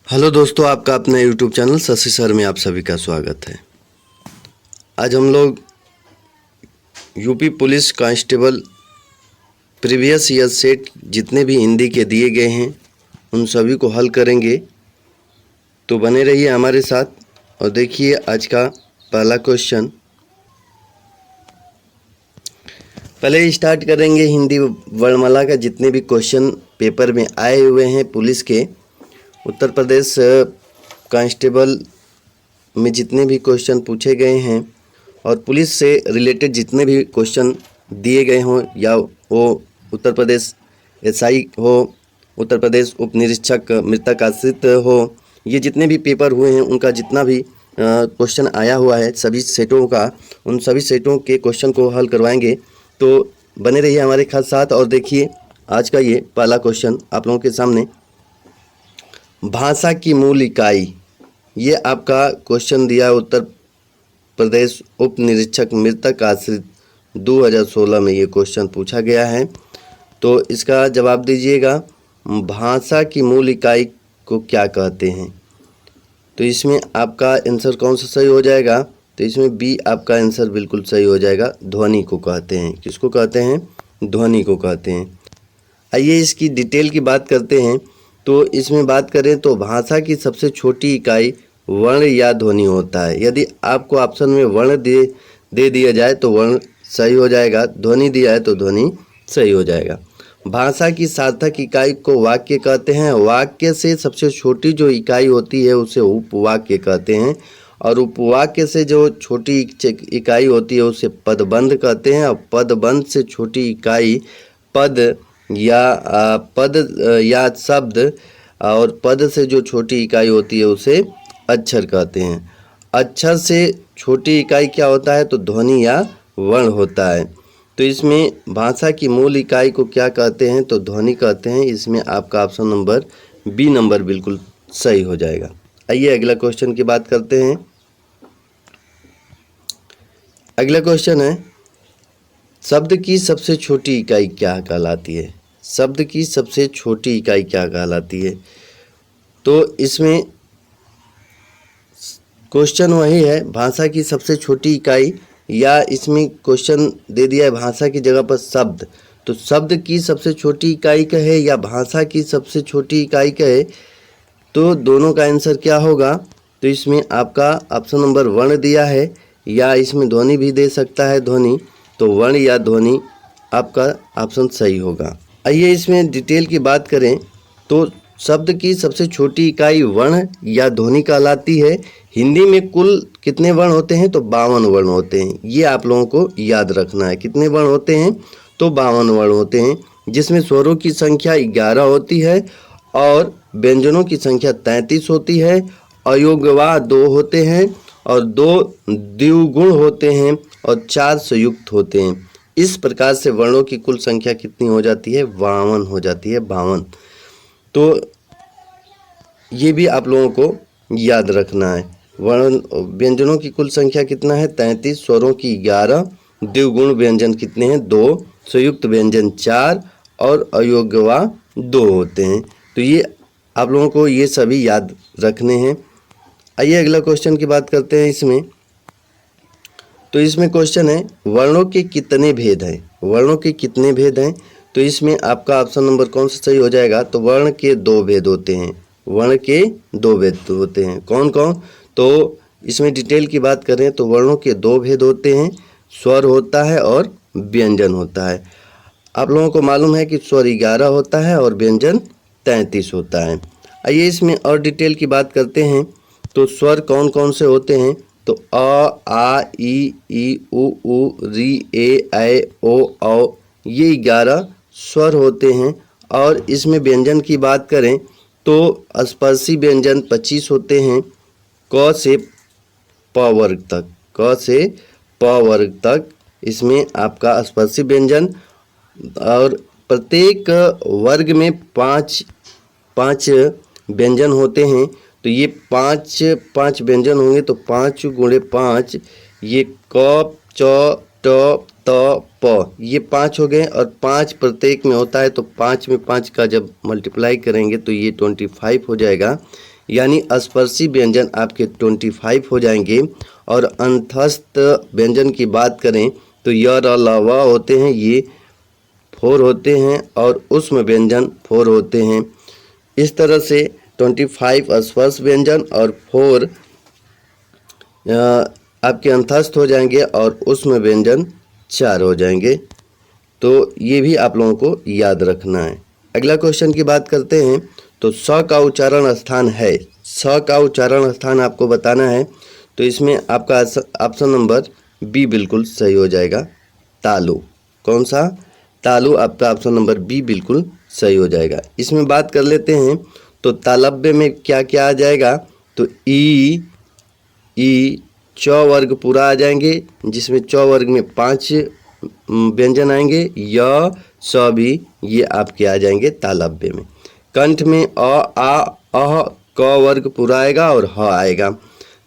Hello दोस्तों, आपका अपना यूट्यूब चैनल शशि सर में आप सभी का स्वागत है। आज हम लोग UP police constable previous year set जितने भी हिंदी के दिए गए हैं उन सभी को हल करेंगे। तो बने रहिए हमारे साथ और देखिए आज का पहला क्वेश्चन। पहले स्टार्ट करेंगे हिंदी वर्णमाला का जितने भी क्वेश्चन पेपर में आए हुए हैं पुलिस के। उत्तर प्रदेश कांस्टेबल में जितने भी क्वेश्चन पूछे गए हैं और पुलिस से रिलेटेड जितने भी क्वेश्चन दिए गए हों, या वो उत्तर प्रदेश एसआई हो, उत्तर प्रदेश उप निरीक्षक मृतक आश्रित हो, ये जितने भी पेपर हुए हैं उनका जितना भी क्वेश्चन आया हुआ है सभी सेटों का, उन सभी सेटों के क्वेश्चन को हल करवाएंगे। तो बने रहिए हमारे साथ और देखिए आज का ये पहला क्वेश्चन आप लोगों के सामने। भाषा की मूल इकाई, ये आपका क्वेश्चन दिया उत्तर प्रदेश उप निरीक्षक मृतक आश्रित 2016 में ये क्वेश्चन पूछा गया है। तो इसका जवाब दीजिएगा, भाषा की मूल इकाई को क्या कहते हैं। तो इसमें आपका आंसर कौन सा सही हो जाएगा? तो इसमें बी आपका आंसर बिल्कुल सही हो जाएगा, ध्वनि को कहते हैं। किसको कहते हैं? ध्वनि को कहते हैं। आइए इसकी डिटेल की बात करते हैं। तो इसमें बात करें तो भाषा की सबसे छोटी इकाई वर्ण या ध्वनि होता है। यदि आपको ऑप्शन में वर्ण दे दिया जाए तो वर्ण सही हो जाएगा, ध्वनि दिया है तो ध्वनि सही हो जाएगा। भाषा की सार्थक इकाई को वाक्य कहते हैं। वाक्य से सबसे छोटी जो इकाई होती है उसे उपवाक्य कहते हैं, और उपवाक्य से जो छोटी इकाई होती है उसे पदबंध कहते हैं, और पदबंध से छोटी इकाई पद या शब्द, और पद से जो छोटी इकाई होती है उसे अक्षर कहते हैं। अक्षर से छोटी इकाई क्या होता है? तो ध्वनि या वर्ण होता है। तो इसमें भाषा की मूल इकाई को क्या कहते हैं? तो ध्वनि कहते हैं। इसमें आपका ऑप्शन नंबर बी नंबर बिल्कुल सही हो जाएगा। आइए अगला क्वेश्चन की बात करते हैं। अगला क्वेश्चन है, शब्द की सबसे छोटी इकाई क्या कहलाती है? शब्द की सबसे छोटी इकाई क्या कहलाती है? तो इसमें क्वेश्चन वही है, भाषा की सबसे छोटी इकाई, या इसमें क्वेश्चन दे दिया है भाषा की जगह पर शब्द। तो शब्द की सबसे छोटी इकाई कहे या भाषा की सबसे छोटी इकाई कहे, तो दोनों का आंसर क्या होगा? तो इसमें आपका ऑप्शन नंबर वर्ण दिया है, या इसमें ध्वनि भी दे सकता है ध्वनि, तो वर्ण या ध्वनि आपका ऑप्शन सही होगा। आइए इसमें डिटेल की बात करें तो शब्द की सबसे छोटी इकाई वर्ण या ध्वनि कहलाती है। हिंदी में कुल कितने वर्ण होते हैं? तो 52 वर्ण होते हैं। ये आप लोगों को याद रखना है। कितने वर्ण होते हैं? तो 52 वर्ण होते हैं, जिसमें स्वरों की संख्या 11 होती है और व्यंजनों की संख्या 33 होती है। अयोगवा 2 होते हैं और 2 द्विगुण होते हैं और 4 संयुक्त होते हैं। इस प्रकार से वर्णों की कुल संख्या कितनी हो जाती है? 52 हो जाती है, 52। तो ये भी आप लोगों को याद रखना है। वर्ण व्यंजनों की कुल संख्या कितना है? 33, स्वरों की 11, द्विगुण व्यंजन कितने हैं? 2, संयुक्त व्यंजन 4 और अयोगवा 2 होते हैं। तो ये आप लोगों को ये सभी याद रखने हैं। आइए अगला क्वेश्चन की बात करते हैं इसमें। तो इसमें क्वेश्चन है, वर्णों के कितने भेद हैं? वर्णों के कितने भेद हैं? तो इसमें आपका ऑप्शन नंबर कौन सा सही हो जाएगा? तो वर्ण के 2 भेद होते हैं। वर्ण के 2 भेद होते हैं। कौन कौन? तो इसमें डिटेल की बात करें तो वर्णों के 2 भेद होते हैं, स्वर होता है और व्यंजन होता है। आप लोगों को मालूम है कि स्वर 11 होता है और व्यंजन 33 होता है। आइए इसमें और डिटेल की बात करते हैं। तो स्वर कौन कौन से होते हैं? तो अ, आ, ई, उ, री, ए, ऐ, ओ, औ, ये 11 स्वर होते हैं। और इसमें व्यंजन की बात करें तो स्पर्शी व्यंजन 25 होते हैं, क से प वर्ग तक। क से प वर्ग तक इसमें आपका स्पर्शी व्यंजन, और प्रत्येक वर्ग में 5 व्यंजन होते हैं। तो ये 5 व्यंजन होंगे, तो 5 गुणे 5, ये क, च, ट, त, प, ये 5 हो गए, और 5 प्रत्येक में होता है। तो 5 में 5 का जब मल्टीप्लाई करेंगे तो ये 25 हो जाएगा। यानी स्पर्शी व्यंजन आपके 25 हो जाएंगे। और अंतस्थ व्यंजन की बात करें तो य र ल व होते हैं, ये 4 होते हैं और उष्म व्यंजन 4 होते हैं। इस तरह से 25 स्पर्श व्यंजन और 4 आपके अंतस्थ हो जाएंगे और उष्म व्यंजन 4 हो जाएंगे। तो ये भी आप लोगों को याद रखना है। अगला क्वेश्चन की बात करते हैं तो स का उच्चारण स्थान है, स का उच्चारण स्थान आपको बताना है। तो इसमें आपका ऑप्शन नंबर बी बिल्कुल सही हो जाएगा, तालु। कौन सा? तालु। आपका ऑप्शन नंबर बी बिल्कुल सही हो जाएगा। इसमें बात कर लेते हैं तो तालव्य में क्या क्या आ जाएगा, तो ई च वर्ग पूरा आ जाएंगे, जिसमें च वर्ग में 5 व्यंजन आएंगे, य स भी ये आपके आ जाएंगे तालव्य में। कंठ में अ आ अह क वर्ग पूरा आएगा और ह आएगा।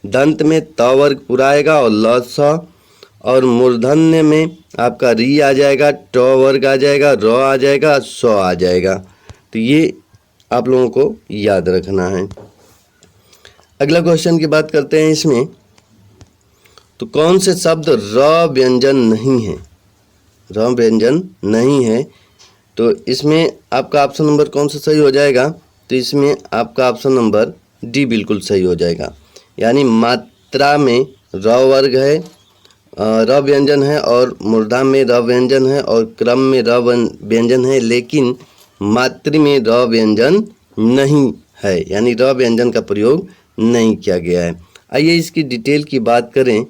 दंत में त वर्ग पूरा आएगा और ल स। और मूर्धन्य में आपका री आ जाएगा, ट वर्ग आ जाएगा, र आ जाएगा, स आ जाएगा। तो ये आप लोगों को याद रखना है। अगला क्वेश्चन की बात करते हैं इसमें तो कौन से शब्द र व्यंजन नहीं है, र व्यंजन नहीं है। तो इसमें आपका ऑप्शन नंबर कौन सा सही हो जाएगा, तो इसमें आपका ऑप्शन नंबर डी बिल्कुल सही हो जाएगा। यानी मात्रा में र वर्ग है, र व्यंजन है, और मूर्धा में र व्यंजन है, और क्रम में र व्यंजन है, लेकिन मात्रा में र व्यंजन नहीं है, यानी र व्यंजन का प्रयोग नहीं किया गया है। आइए इसकी डिटेल की बात करें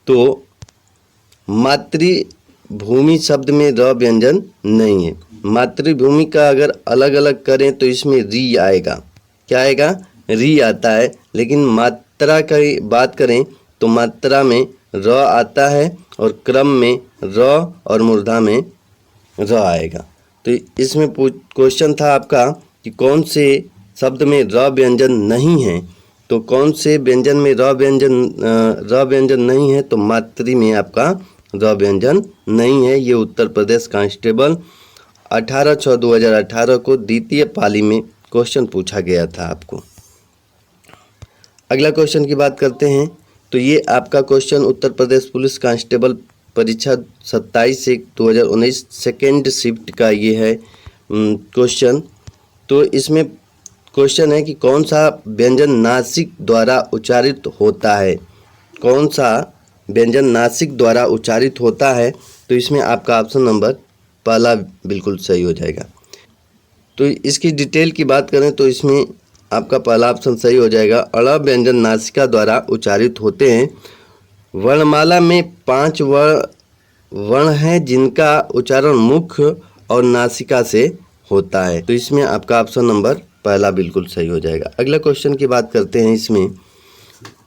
तो मातृभूमि शब्द में र व्यंजन नहीं है। मातृभूमि का अगर अलग अलग करें तो इसमें री आएगा। क्या आएगा? री आता है। लेकिन मात्रा की बात करें तो मात्रा में र आता है और क्रम में र और मूर्धा में र आएगा। तो इसमें क्वेश्चन था आपका कि कौन से शब्द में र व्यंजन नहीं है। तो कौन से व्यंजन में र व्यंजन नहीं है, तो मातृ में आपका र व्यंजन नहीं है। ये उत्तर प्रदेश कांस्टेबल 18/6/2018 को द्वितीय पाली में क्वेश्चन पूछा गया था आपको। अगला क्वेश्चन की बात करते हैं तो ये आपका question Uttar Pradesh police constable परीक्षा 27/1/2019 सेकेंड शिफ्ट का ये है क्वेश्चन। तो इसमें क्वेश्चन है कि कौन सा व्यंजन नासिक द्वारा उच्चारित होता है, कौन सा व्यंजन नासिक द्वारा उच्चारित होता है। तो इसमें आपका ऑप्शन नंबर पहला बिल्कुल सही हो जाएगा। तो इसकी डिटेल की बात करें तो इसमें आपका पहला ऑप्शन सही हो जाएगा। अड़ व्यंजन नासिका द्वारा उच्चारित होते हैं। वर्णमाला में 5 वर्ण हैं जिनका उच्चारण मुख और नासिका से होता है। तो इसमें आपका ऑप्शन नंबर पहला बिल्कुल सही हो जाएगा। अगला क्वेश्चन की बात करते हैं इसमें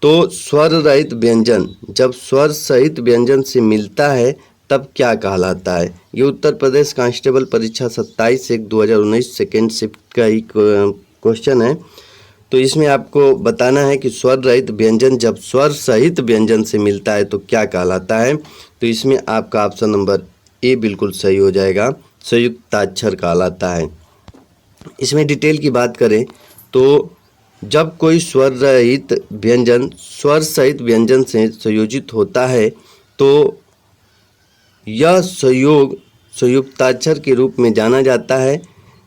तो स्वर रहित व्यंजन जब स्वर सहित व्यंजन से मिलता है तब क्या कहलाता है। ये उत्तर प्रदेश कांस्टेबल परीक्षा 27/1/2019 सेकेंड शिफ्ट का ही क्वेश्चन है। तो इसमें आपको बताना है कि स्वर रहित व्यंजन जब स्वर सहित व्यंजन से मिलता है तो क्या कहलाता है। तो इसमें आपका ऑप्शन नंबर ए बिल्कुल सही हो जाएगा, संयुक्ताक्षर कहलाता है। इसमें डिटेल की बात करें तो जब कोई स्वर रहित व्यंजन स्वर सहित व्यंजन से संयोजित होता है तो यह संयोग संयुक्ताक्षर के रूप में जाना जाता है।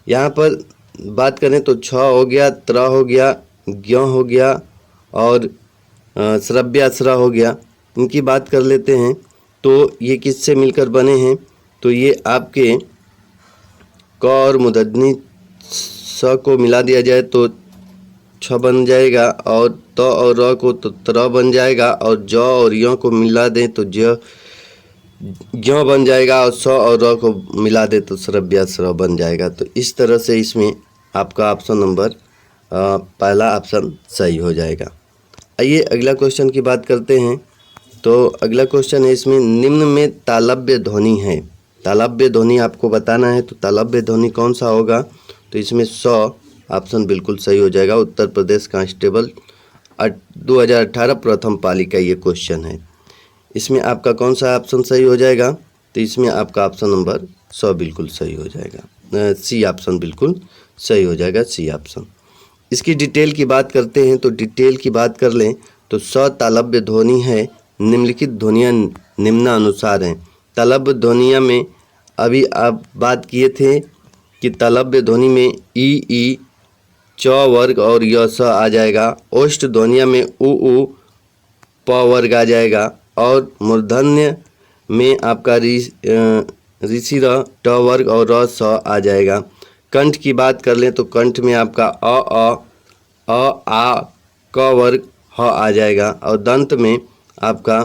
यहाँ पर बात करें तो छ हो गया, त्र हो गया, ज्ञ हो गया और श्रव्याश्र हो गया। इनकी बात कर लेते हैं तो ये किससे मिलकर बने हैं। तो ये आपके क और मूर्धन्य स को मिला दिया जाए तो छ बन जाएगा, और त और र को तो त्र बन जाएगा, और ज और य को मिला दें तो ज्ञ बन जाएगा, और स और र को मिला दे तो श्रव्याश्र बन जाएगा। तो इस तरह से इसमें आपका ऑप्शन नंबर पहला ऑप्शन सही हो जाएगा। आइए अगला क्वेश्चन की बात करते हैं। तो अगला क्वेश्चन है इसमें निम्न में तालव्य ध्वनि है। तालव्य ध्वनि आपको बताना है। तो तालव्य ध्वनि कौन सा होगा। तो इसमें स ऑप्शन बिल्कुल सही हो जाएगा। उत्तर प्रदेश कांस्टेबल 2018 प्रथम पाली का ये क्वेश्चन है। इसमें आपका कौन सा ऑप्शन सही हो जाएगा। तो इसमें आपका ऑप्शन नंबर 100 बिल्कुल सही हो जाएगा। सी ऑप्शन बिल्कुल सही हो जाएगा, सी ऑप्शन। इसकी डिटेल की बात करते हैं तो डिटेल की बात कर लें तो स तालव्य ध्वनि है। निम्नलिखित ध्वनियाँ निम्नानुसार हैं। तालव्य ध्वनिया में अभी आप बात किए थे कि तालव्य ध्वनि में ई च वर्ग और य स आ जाएगा। ओष्ठ ध्वनिया में उ प वर्ग आ जाएगा और मूर्धन्य में आपका ऋषि र ट वर्ग और र स आ जाएगा। कंठ की बात कर लें तो कंठ में आपका आ क वर्ग ह आ जाएगा और दंत में आपका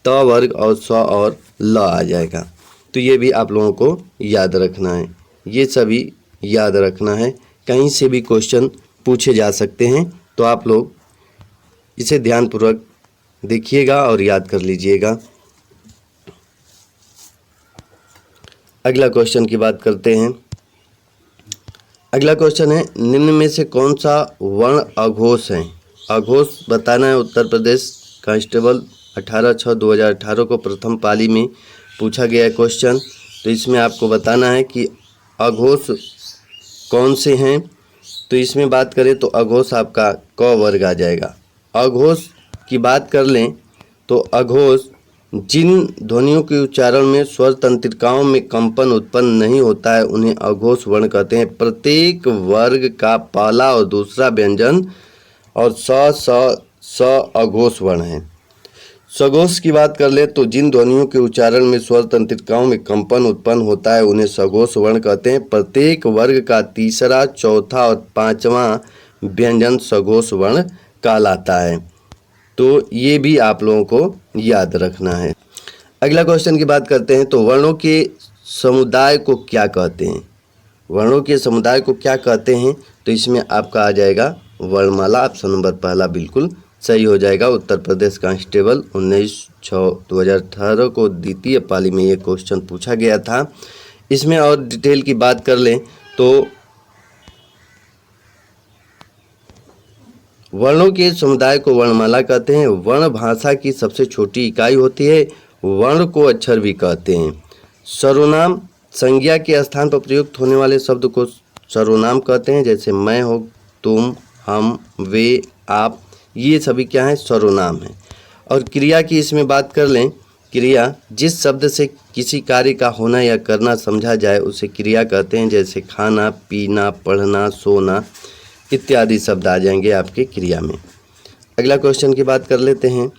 त वर्ग और स और ल आ जाएगा। तो ये भी आप लोगों को याद रखना है, ये सभी याद रखना है। कहीं से भी क्वेश्चन पूछे जा सकते हैं, तो आप लोग इसे ध्यानपूर्वक देखिएगा और याद कर लीजिएगा। अगला क्वेश्चन की बात करते हैं। अगला क्वेश्चन है, निम्न में से कौन सा वर्ण अघोष है? अघोष बताना है। उत्तर प्रदेश कांस्टेबल 18/6/2018 को प्रथम पाली में पूछा गया क्वेश्चन। तो इसमें आपको बताना है कि अघोष कौन से हैं। तो इसमें बात करें तो अघोष आपका क वर्ग आ जाएगा। अघोष की बात कर लें तो अघोष जिन ध्वनियों के उच्चारण में स्वर तंत्रिकाओं में कंपन उत्पन्न नहीं होता है उन्हें अघोष वर्ण कहते हैं। प्रत्येक वर्ग का पहला और दूसरा व्यंजन और स अघोष वर्ण है। सघोष की बात कर ले तो जिन ध्वनियों के उच्चारण में स्वर तंत्रिकाओं में कंपन उत्पन्न होता है उन्हें सघोष वर्ण कहते हैं। प्रत्येक वर्ग का तीसरा, चौथा और पांचवा व्यंजन सघोष वर्ण कहलाता है। तो ये भी आप लोगों को याद रखना है। अगला क्वेश्चन की बात करते हैं तो वर्णों के समुदाय को क्या कहते हैं? वर्णों के समुदाय को क्या कहते हैं? तो इसमें आपका आ जाएगा वर्णमाला। ऑप्शन नंबर पहला बिल्कुल सही हो जाएगा। उत्तर प्रदेश कांस्टेबल 19/6/2018 को द्वितीय पाली में ये क्वेश्चन पूछा गया था। इसमें और डिटेल की बात कर लें तो वर्णों के समुदाय को वर्णमाला कहते हैं। वर्ण भाषा की सबसे छोटी इकाई होती है। वर्ण को अक्षर भी कहते हैं। सर्वनाम संज्ञा के स्थान पर प्रयुक्त होने वाले शब्द को सर्वनाम कहते हैं। जैसे मैं हो, तुम, हम, वे, आप, ये सभी क्या हैं? सर्वनाम हैं। और क्रिया की इसमें बात कर लें, क्रिया जिस शब्द से किसी कार्य का होना या करना समझा जाए उसे क्रिया कहते हैं। जैसे खाना, पीना, पढ़ना, सोना इत्यादि शब्द आ जाएंगे आपके क्रिया में। अगला क्वेश्चन की बात कर लेते हैं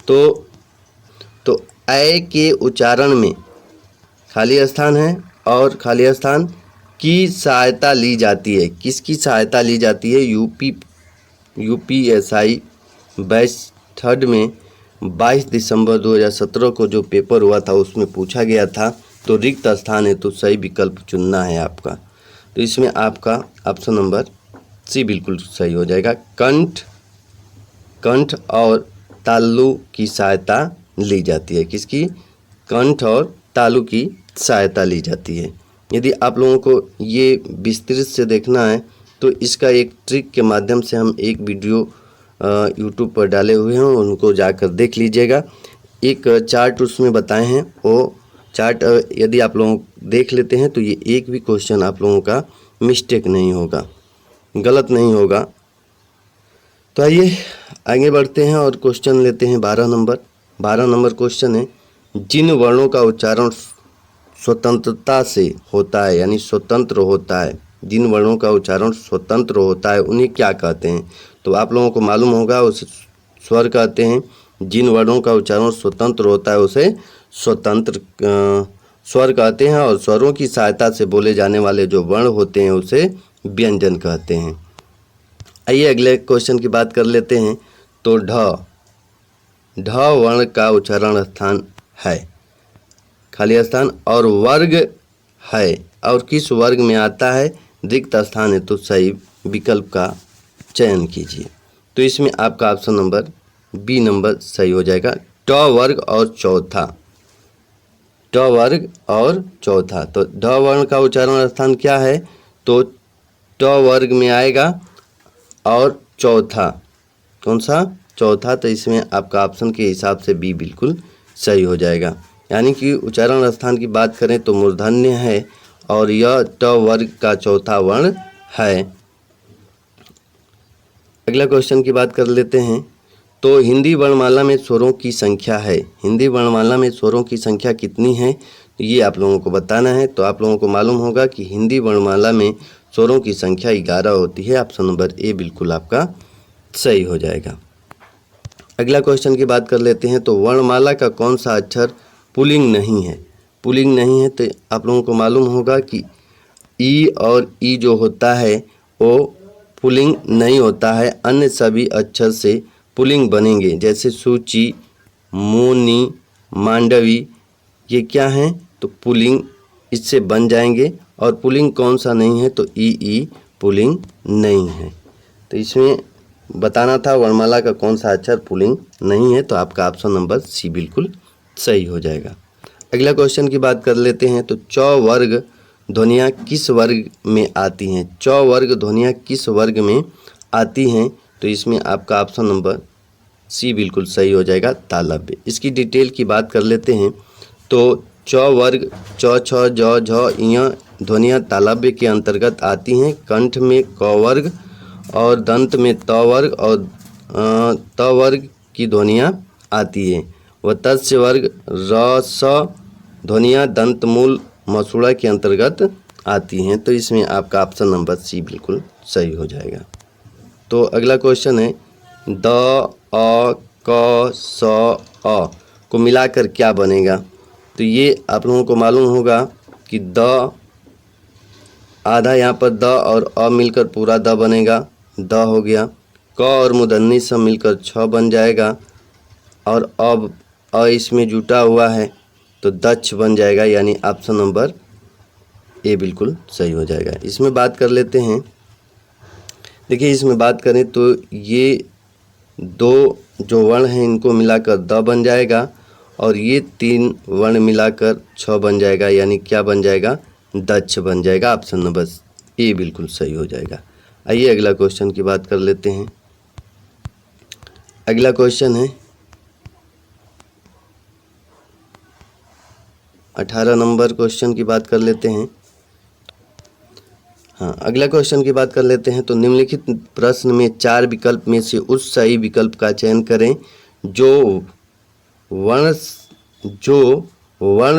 तो ऐ के उच्चारण में खाली स्थान है और खाली स्थान की सहायता ली जाती है। किसकी सहायता ली जाती है? यूपीएसआई बैच 3 में 22 दिसंबर 2017 को जो पेपर हुआ था उसमें पूछा गया था। तो रिक्त स्थान है तो सही विकल्प चुनना है आपका। तो इसमें आपका ऑप्शन नंबर सी बिल्कुल सही हो जाएगा। कंठ और तालु की सहायता ली जाती है। किसकी? कंठ और तालु की सहायता ली जाती है। यदि आप लोगों को ये विस्तृत से देखना है तो इसका एक ट्रिक के माध्यम से हम एक वीडियो यूट्यूब पर डाले हुए हैं, उनको जाकर देख लीजिएगा। एक चार्ट उसमें बताए हैं, वो चार्ट यदि आप लोग देख लेते हैं तो ये एक भी क्वेश्चन आप लोगों का मिस्टेक नहीं होगा, गलत नहीं होगा। तो आइए आगे बढ़ते हैं और क्वेश्चन लेते हैं 12 नंबर क्वेश्चन है, जिन वर्णों का उच्चारण स्वतंत्रता से होता है यानी स्वतंत्र होता है, जिन वर्णों का उच्चारण स्वतंत्र होता है उन्हें क्या कहते हैं? तो आप लोगों को मालूम होगा उसे स्वर कहते हैं। जिन वर्णों का उच्चारण स्वतंत्र होता है उसे स्वतंत्र स्वर कहते हैं और स्वरों की सहायता से बोले जाने वाले जो वर्ण होते हैं उसे व्यंजन कहते हैं। आइए अगले क्वेश्चन की बात कर लेते हैं तो ढ वर्ण का उच्चारण स्थान है, खाली स्थान और वर्ग है और किस वर्ग में आता है? रिक्त स्थान है तो सही विकल्प का चयन कीजिए। तो इसमें आपका ऑप्शन नंबर बी नंबर सही हो जाएगा। ट वर्ग और चौथा, ट वर्ग और चौथा। तो ढ वर्ण का उच्चारण स्थान क्या है? तो ट वर्ग में आएगा और चौथा, कौन सा? चौथा। तो इसमें आपका ऑप्शन के हिसाब से बी बिल्कुल सही हो जाएगा। यानी कि उच्चारण स्थान की बात करें तो मूर्धन्य है और यह ट वर्ग का चौथा वर्ण है। अगला क्वेश्चन की बात कर लेते हैं। तो हिंदी वर्णमाला में स्वरों की संख्या है, हिंदी वर्णमाला में स्वरों की संख्या कितनी है, तो ये आप लोगों को बताना है। तो आप लोगों को मालूम होगा कि हिंदी वर्णमाला में स्वरों की संख्या 11 होती है। ऑप्शन नंबर ए बिल्कुल आपका सही हो जाएगा। अगला क्वेश्चन की बात कर लेते हैं। तो वर्णमाला का कौन सा अक्षर पुल्लिंग नहीं है, पुल्लिंग नहीं है, तो आप लोगों को मालूम होगा कि ई और ई जो होता है वो पुल्लिंग नहीं होता है। अन्य सभी अक्षर से पुल्लिंग बनेंगे, जैसे सूची, मोनी, मांडवी, ये क्या हैं, तो पुल्लिंग इससे बन जाएंगे। और पुल्लिंग कौन सा नहीं है, तो ई पुल्लिंग नहीं है। तो इसमें बताना था वर्णमाला का कौन सा अक्षर पुल्लिंग नहीं है, तो आपका ऑप्शन नंबर सी बिल्कुल सही हो जाएगा। अगला क्वेश्चन की बात कर लेते हैं। तो च वर्ग ध्वनियाँ किस वर्ग में आती हैं, च वर्ग ध्वनियाँ किस वर्ग में आती हैं, तो इसमें आपका ऑप्शन नंबर सी बिल्कुल सही हो जाएगा, तालव्य। इसकी डिटेल की बात कर लेते हैं। तो च वर्ग च छ ज झ य ध्वनियाँ तालव्य के अंतर्गत आती हैं। कंठ में क वर्ग और दंत में त वर्ग और त वर्ग की ध्वनियाँ आती हैं। व तस्य वर्ग र स ध्वनियाँ दंतमूल मसूड़ा के अंतर्गत आती हैं। तो इसमें आपका ऑप्शन नंबर सी बिल्कुल सही हो जाएगा। तो अगला क्वेश्चन है, द अ क स अ को मिलाकर क्या बनेगा, तो ये आप लोगों को मालूम होगा कि द आधा यहाँ पर द और अ मिलकर पूरा द बनेगा, द हो गया। क और मूर्धन्य सब मिलकर छ बन जाएगा और अब अ इसमें जुटा हुआ है तो दक्ष बन जाएगा, यानी ऑप्शन नंबर ए बिल्कुल सही हो जाएगा। इसमें बात कर लेते हैं। देखिए इसमें बात करें तो ये दो जो वर्ण हैं इनको मिलाकर द बन जाएगा और ये तीन वर्ण मिलाकर छ बन जाएगा, यानी क्या बन जाएगा, दक्ष बन जाएगा। ऑप्शन नंबर ए बिल्कुल सही हो जाएगा। आइए अगला क्वेश्चन की बात कर लेते हैं। अगला क्वेश्चन है 18 नंबर क्वेश्चन की बात कर लेते हैं। हाँ, अगला क्वेश्चन की बात कर लेते हैं। तो निम्नलिखित प्रश्न में 4 विकल्प में से उस सही विकल्प का चयन करें जो वर्ण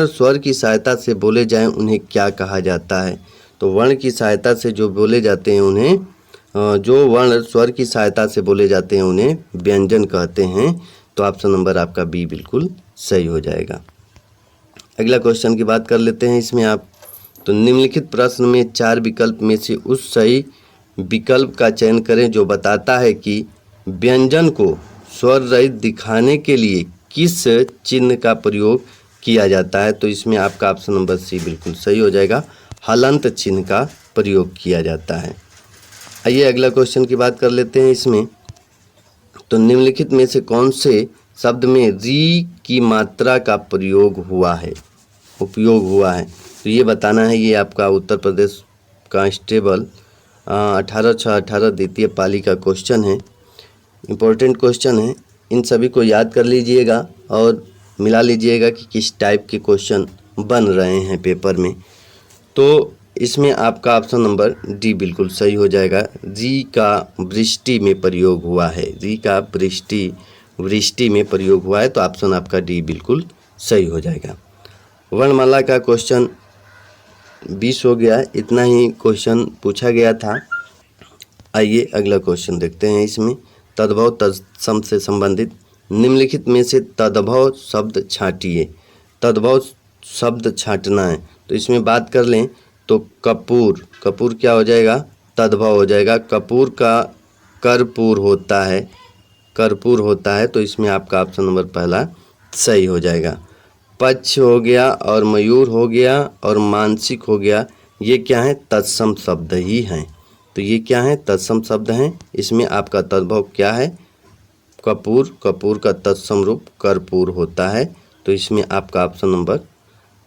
स्वर की सहायता से बोले जाएं, उन्हें क्या कहा जाता है। तो वर्ण की सहायता से जो बोले जाते हैं उन्हें जो वर्ण स्वर की सहायता से बोले जाते हैं उन्हें व्यंजन कहते हैं। तो ऑप्शन नंबर आपका बी बिल्कुल सही हो जाएगा। अगला क्वेश्चन की बात कर लेते हैं। इसमें आप तो निम्नलिखित प्रश्न में 4 विकल्प में से उस सही विकल्प का चयन करें जो बताता है कि व्यंजन को स्वर रहित दिखाने के लिए किस चिन्ह का प्रयोग किया जाता है। तो इसमें आपका ऑप्शन नंबर सी बिल्कुल सही हो जाएगा, हलंत चिन्ह का प्रयोग किया जाता है। आइए अगला क्वेश्चन की बात कर लेते हैं। इसमें तो निम्नलिखित में से कौन से शब्द में री की मात्रा का प्रयोग हुआ है, उपयोग हुआ है, तो ये बताना है। ये आपका उत्तर प्रदेश कांस्टेबल 18/6/18 द्वितीय पाली का क्वेश्चन है, इम्पोर्टेंट क्वेश्चन है। इन सभी को याद कर लीजिएगा और मिला लीजिएगा कि किस टाइप के क्वेश्चन बन रहे हैं पेपर में। तो इसमें आपका ऑप्शन नंबर डी बिल्कुल सही हो जाएगा, री का वृष्टि में प्रयोग हुआ है, री का वृष्टि में प्रयोग हुआ है। तो ऑप्शन आपका डी बिल्कुल सही हो जाएगा। वर्णमाला का क्वेश्चन 20 हो गया, इतना ही क्वेश्चन पूछा गया था। आइए अगला क्वेश्चन देखते हैं। इसमें तद्भव तत्सम से संबंधित निम्नलिखित में से तद्भव शब्द छांटिए। तद्भव शब्द छांटना है, तो इसमें बात कर लें तो कपूर, कपूर क्या हो जाएगा, तद्भव हो जाएगा। कपूर का कर्पूर होता है, कर्पूर होता है, तो इसमें आपका ऑप्शन नंबर पहला सही हो जाएगा। पक्ष हो गया और मयूर हो गया और मानसिक हो गया, ये क्या है, तत्सम शब्द ही हैं। तो ये क्या है, तत्सम शब्द हैं। इसमें आपका तद्भव क्या है, कपूर, कपूर का तत्सम रूप कर्पूर होता है। तो इसमें आपका ऑप्शन नंबर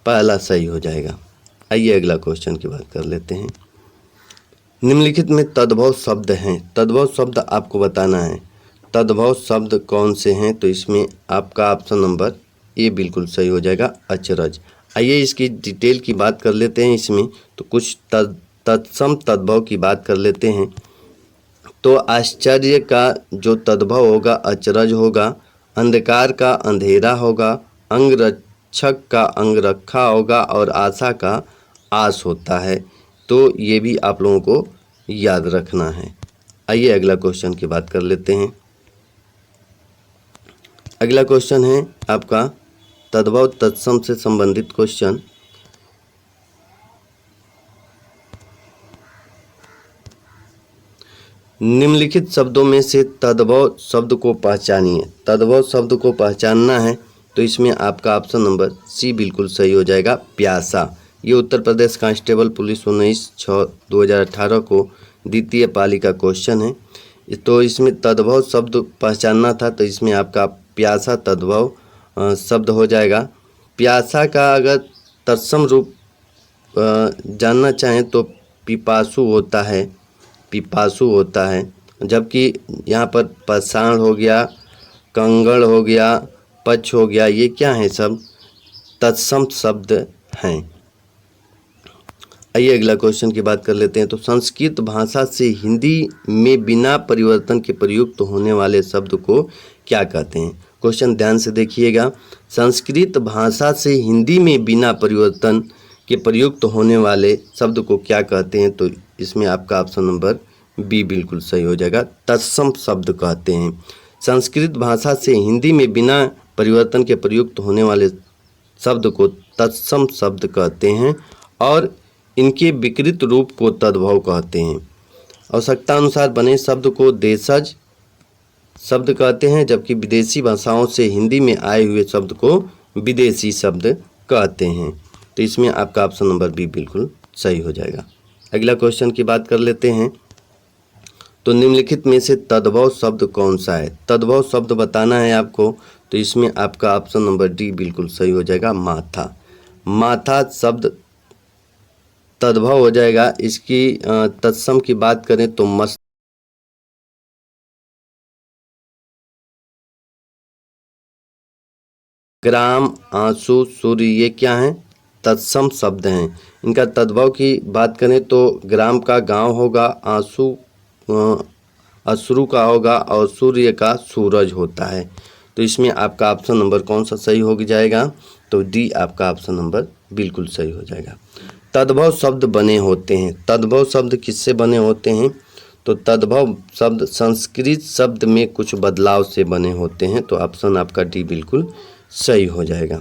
पहला सही हो जाएगा। आइए अगला क्वेश्चन की बात कर लेते हैं। निम्नलिखित में तद्भव शब्द हैं, तद्भव शब्द आपको बताना है। तद्भव शब्द कौन से हैं, तो इसमें आपका ऑप्शन नंबर ए बिल्कुल सही हो जाएगा, अचरज। आइए इसकी डिटेल की बात कर लेते हैं। इसमें तो कुछ तत्सम तद्भव की बात कर लेते हैं। तो आश्चर्य का जो तद्भव होगा अचरज होगा, अंधकार का अंधेरा होगा, अंगरक्षक का अंगरखा होगा और आशा का आस होता है। तो ये भी आप लोगों को याद रखना है। आइए अगला क्वेश्चन की बात कर लेते हैं। अगला क्वेश्चन है आपका तद्भव तत्सम से संबंधित क्वेश्चन। निम्नलिखित शब्दों में से तद्भव शब्द को पहचानिए। तद्भव शब्द को पहचानना है तो इसमें आपका ऑप्शन नंबर सी बिल्कुल सही हो जाएगा, प्यासा। ये उत्तर प्रदेश कांस्टेबल पुलिस 19/6/2018 को द्वितीय पाली का क्वेश्चन है। तो इसमें तद्भव शब्द पहचानना था तो इसमें आपका प्यासा तद्भव शब्द हो जाएगा। प्यासा का अगर तत्सम रूप जानना चाहें तो पिपासु होता है, पिपासु होता है। जबकि यहाँ पर पाषाण हो गया, कंगड़ हो गया, पक्ष हो गया, ये क्या है, सब तत्सम शब्द हैं। आइए अगला क्वेश्चन की बात कर लेते हैं। तो संस्कृत भाषा से हिंदी में बिना परिवर्तन के प्रयुक्त होने वाले शब्द को क्या कहते हैं? क्वेश्चन ध्यान से देखिएगा। संस्कृत भाषा से हिंदी में बिना परिवर्तन के प्रयुक्त होने वाले शब्द को क्या कहते हैं? तो इसमें आपका ऑप्शन नंबर बी बिल्कुल सही हो जाएगा, तत्सम शब्द कहते हैं। संस्कृत भाषा से हिंदी में बिना परिवर्तन के प्रयुक्त होने वाले शब्द को तत्सम शब्द कहते हैं और इनके विकृत रूप को तद्भव कहते हैं। आवश्यकता अनुसार बने शब्द को देशज शब्द कहते हैं, जबकि विदेशी भाषाओं से हिंदी में आए हुए शब्द को विदेशी शब्द कहते हैं। तो इसमें आपका ऑप्शन नंबर बी बिल्कुल सही हो जाएगा। अगला क्वेश्चन की बात कर लेते हैं। तो निम्नलिखित में से तद्भव शब्द कौन सा है? तद्भव शब्द बताना है आपको, तो इसमें आपका ऑप्शन नंबर डी बिल्कुल सही हो जाएगा, माथा। माथा शब्द तद्भव हो जाएगा। इसकी तत्सम की बात करें तो मस्त, ग्राम, आंसू, सूर्य, ये क्या हैं? तत्सम शब्द हैं। इनका तद्भव की बात करें तो ग्राम का गांव होगा, आंसू अश्रु का होगा और सूर्य का सूरज होता है। तो इसमें आपका ऑप्शन नंबर कौन सा सही हो जाएगा? तो डी आपका ऑप्शन नंबर बिल्कुल सही हो जाएगा। तद्भव शब्द बने होते हैं। तद्भव शब्द किससे बने होते हैं? तो तद्भव शब्द संस्कृत शब्द में कुछ बदलाव से बने होते हैं। तो ऑप्शन आपका डी बिल्कुल सही हो जाएगा।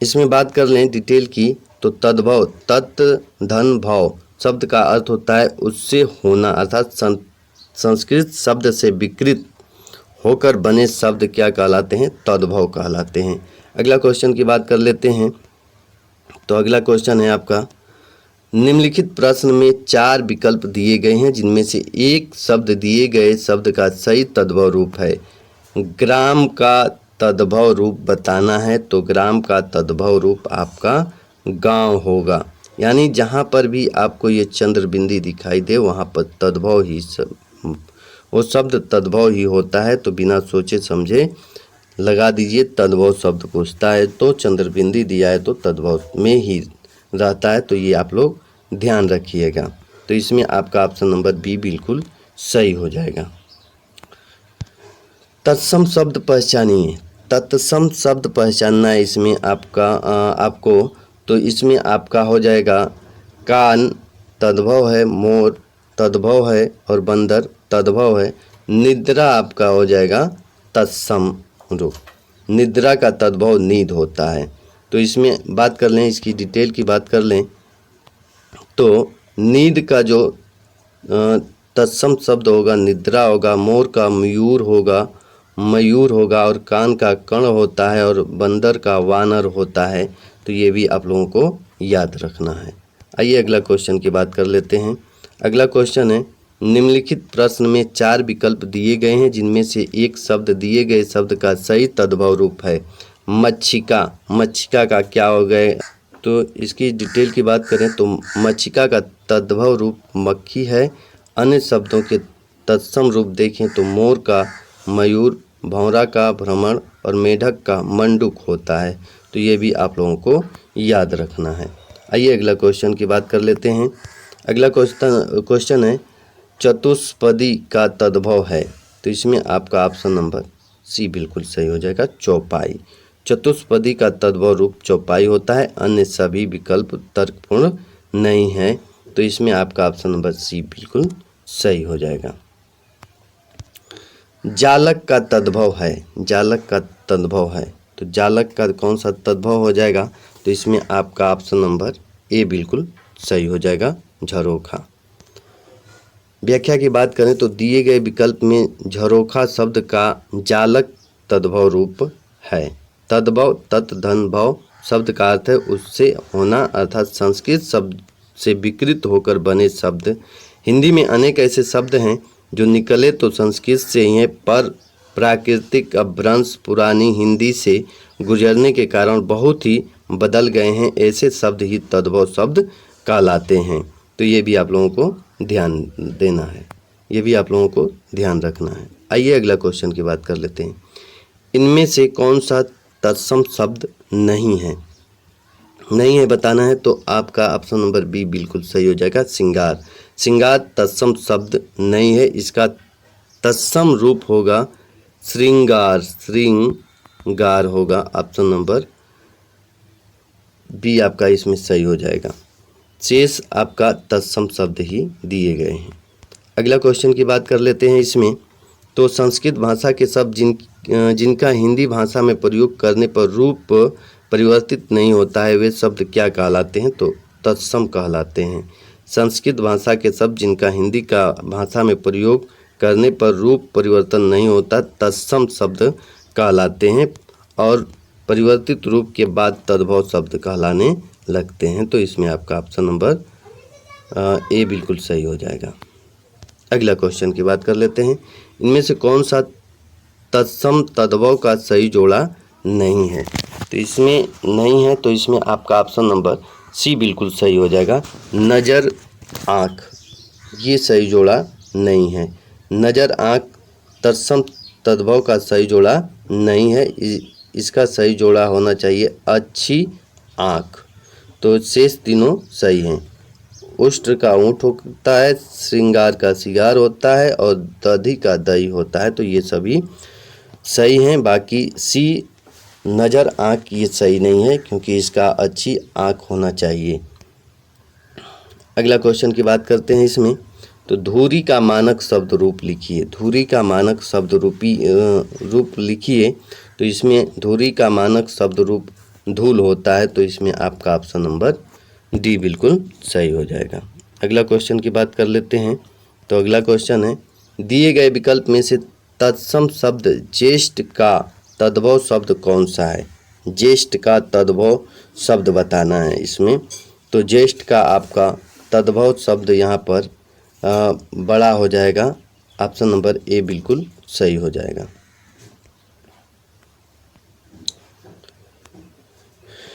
इसमें बात कर लें डिटेल की तो तद्भव तत् धन भव शब्द का अर्थ होता है उससे होना, अर्थात संस्कृत शब्द से विकृत होकर बने शब्द क्या कहलाते हैं? तद्भव कहलाते हैं। अगला क्वेश्चन की बात कर लेते हैं। तो अगला क्वेश्चन है आपका, निम्नलिखित प्रश्न में 4 विकल्प दिए गए हैं जिनमें से एक शब्द दिए गए शब्द का सही तद्भव रूप है। ग्राम का तद्भव रूप बताना है तो ग्राम का तद्भव रूप आपका गांव होगा। यानी जहाँ पर भी आपको ये चंद्र बिंदी दिखाई दे वहाँ पर तद्भव ही वो शब्द तद्भव ही होता है। तो बिना सोचे समझे लगा दीजिए, तद्भव शब्द पूछता है तो चंद्र बिंदी दिया है तो तद्भव में ही रहता है। तो ये आप लोग ध्यान रखिएगा। तो इसमें आपका ऑप्शन नंबर बी बिल्कुल सही हो जाएगा। तत्सम शब्द पहचानिए। तत्सम शब्द पहचानना है इसमें आपको। तो इसमें आपका हो जाएगा कान तद्भव है, मोर तद्भव है और बंदर तद्भव है। निद्रा आपका हो जाएगा तत्सम रूप। निद्रा का तद्भव नींद होता है। तो इसमें बात कर लें, इसकी डिटेल की बात कर लें तो नींद का जो तत्सम शब्द होगा निद्रा होगा, मोर का मयूर होगा और कान का कण होता है और बंदर का वानर होता है। तो ये भी आप लोगों को याद रखना है। आइए अगला क्वेश्चन की बात कर लेते हैं। अगला क्वेश्चन है, निम्नलिखित प्रश्न में 4 विकल्प दिए गए हैं जिनमें से एक शब्द दिए गए शब्द का सही तद्भव रूप है। मच्छिका, मच्छिका का क्या हो गए? तो इसकी डिटेल की बात करें तो मच्छिका का तद्भव रूप मक्खी है। अन्य शब्दों के तत्सम रूप देखें तो मोर का मयूर, भौरा का भ्रमण और मेढक का मंडूक होता है। तो ये भी आप लोगों को याद रखना है। आइए अगला क्वेश्चन की बात कर लेते हैं। अगला क्वेश्चन है, चतुष्पदी का तद्भव है, तो इसमें आपका ऑप्शन नंबर सी बिल्कुल सही हो जाएगा, चौपाई। चतुष्पदी का तद्भव रूप चौपाई होता है, अन्य सभी विकल्प तर्कपूर्ण नहीं है, तो इसमें आपका ऑप्शन नंबर सी बिल्कुल सही हो जाएगा। जालक का तद्भव है, जालक का तद्भव है, तो जालक का कौन सा तद्भव हो जाएगा, तो इसमें आपका ऑप्शन नंबर ए बिल्कुल सही हो जाएगा, झरोखा। व्याख्या की बात करें तो दिए गए विकल्प में झरोखा शब्द का जालक तद्भव रूप है। तद्भव तत् धन भव शब्द का अर्थ है उससे होना, अर्थात संस्कृत शब्द से विकृत होकर बने शब्द। हिंदी में अनेक ऐसे शब्द हैं जो निकले तो संस्कृत से ही हैं, पर प्राकृतिक अपभ्रंश पुरानी हिंदी से गुजरने के कारण बहुत ही बदल गए हैं। ऐसे शब्द ही तद्भव शब्द कहलाते हैं। तो ये भी आप लोगों को ध्यान देना है, ये भी आप लोगों को ध्यान रखना है। आइए अगला क्वेश्चन की बात कर लेते हैं। इनमें से कौन सा तत्सम शब्द नहीं है, नहीं है बताना है, तो आपका ऑप्शन नंबर बी बिल्कुल सही हो जाएगा, श्रृंगार। श्रृंगार तत्सम शब्द नहीं है, इसका तत्सम रूप होगा श्रृंगार, श्रृंगार होगा। ऑप्शन नंबर बी आपका इसमें सही हो जाएगा। शेष आपका तत्सम शब्द ही दिए गए हैं। अगला क्वेश्चन की बात कर लेते हैं इसमें। तो संस्कृत भाषा के शब्द जिनका हिंदी भाषा में प्रयोग करने पर रूप परिवर्तित नहीं होता है, वे शब्द क्या कहलाते हैं, तो तत्सम कहलाते हैं। संस्कृत भाषा के शब्द जिनका हिंदी का भाषा में प्रयोग करने पर रूप परिवर्तन नहीं होता, तत्सम शब्द कहलाते हैं, और परिवर्तित रूप के बाद तद्भव शब्द कहलाने लगते हैं। तो इसमें आपका ऑप्शन नंबर ए बिल्कुल सही हो जाएगा। अगला क्वेश्चन की बात कर लेते हैं। इनमें से कौन सा तत्सम तद्भव का सही जोड़ा नहीं है, तो इसमें नहीं है, तो इसमें आपका ऑप्शन नंबर सी बिल्कुल सही हो जाएगा, नज़र आँख। ये सही जोड़ा नहीं है। नज़र आँख तत्सम तद्भव का सही जोड़ा नहीं है, इसका सही जोड़ा होना चाहिए अच्छी आँख। तो शेष तीनों सही हैं। उष्ट्र का ऊँट होता है, श्रृंगार का श्रृंगार होता है, और दधी का दही होता है, तो ये सभी सही हैं। बाकी सी नज़र आँख ये सही नहीं है, क्योंकि इसका अच्छी आँख होना चाहिए। अगला क्वेश्चन की बात करते हैं इसमें। तो धूरी का मानक शब्द रूप लिखिए, धूरी का मानक शब्द रूप लिखिए, तो इसमें धूरी का मानक शब्द रूप धूल होता है, तो इसमें आपका ऑप्शन नंबर डी बिल्कुल सही हो जाएगा। अगला क्वेश्चन की बात कर लेते हैं। तो अगला क्वेश्चन है, दिए गए विकल्प में से तत्सम शब्द ज्येष्ठ का तद्भव शब्द कौन सा है। ज्येष्ठ का तद्भव शब्द बताना है इसमें। तो ज्येष्ठ का आपका तद्भव शब्द यहाँ पर बड़ा हो जाएगा, ऑप्शन नंबर ए बिल्कुल सही हो जाएगा।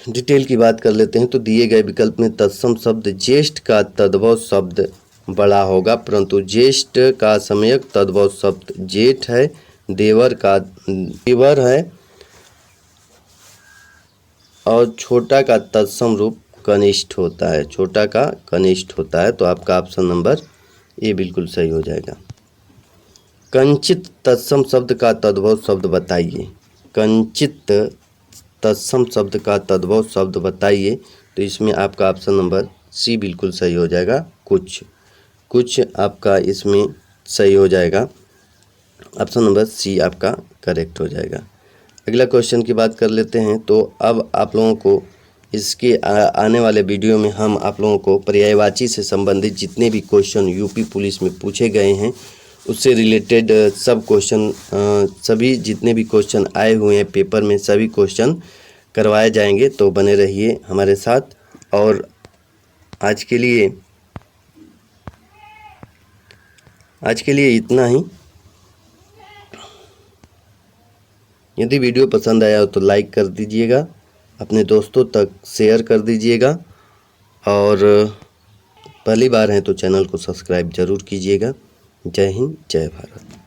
डिटेल की बात कर लेते हैं। तो दिए गए विकल्प में तत्सम शब्द ज्येष्ठ का तद्भव शब्द बड़ा होगा, परंतु ज्येष्ठ का सम्यक तद्भव शब्द जेठ है, देवर का देवर है, और छोटा का तत्सम रूप कनिष्ठ होता है, छोटा का कनिष्ठ होता है, तो आपका ऑप्शन नंबर ए बिल्कुल सही हो जाएगा। कंचित तत्सम शब्द का तद्भव शब्द बताइए, कंचित तत्सम शब्द का तद्भव शब्द बताइए, तो इसमें आपका ऑप्शन नंबर सी बिल्कुल सही हो जाएगा, कुछ। कुछ आपका इसमें सही हो जाएगा, ऑप्शन नंबर सी आपका करेक्ट हो जाएगा। अगला क्वेश्चन की बात कर लेते हैं। तो अब आप लोगों को इसके आने वाले वीडियो में हम आप लोगों को पर्यायवाची से संबंधित जितने भी क्वेश्चन यूपी पुलिस में पूछे गए हैं उससे रिलेटेड सब क्वेश्चन, सभी जितने भी क्वेश्चन आए हुए हैं पेपर में, सभी क्वेश्चन करवाए जाएंगे। तो बने रहिए हमारे साथ। और आज के लिए इतना ही। यदि वीडियो पसंद आया हो तो लाइक कर दीजिएगा, अपने दोस्तों तक शेयर कर दीजिएगा, और पहली बार हैं तो चैनल को सब्सक्राइब ज़रूर कीजिएगा। जय हिंद, जय भारत।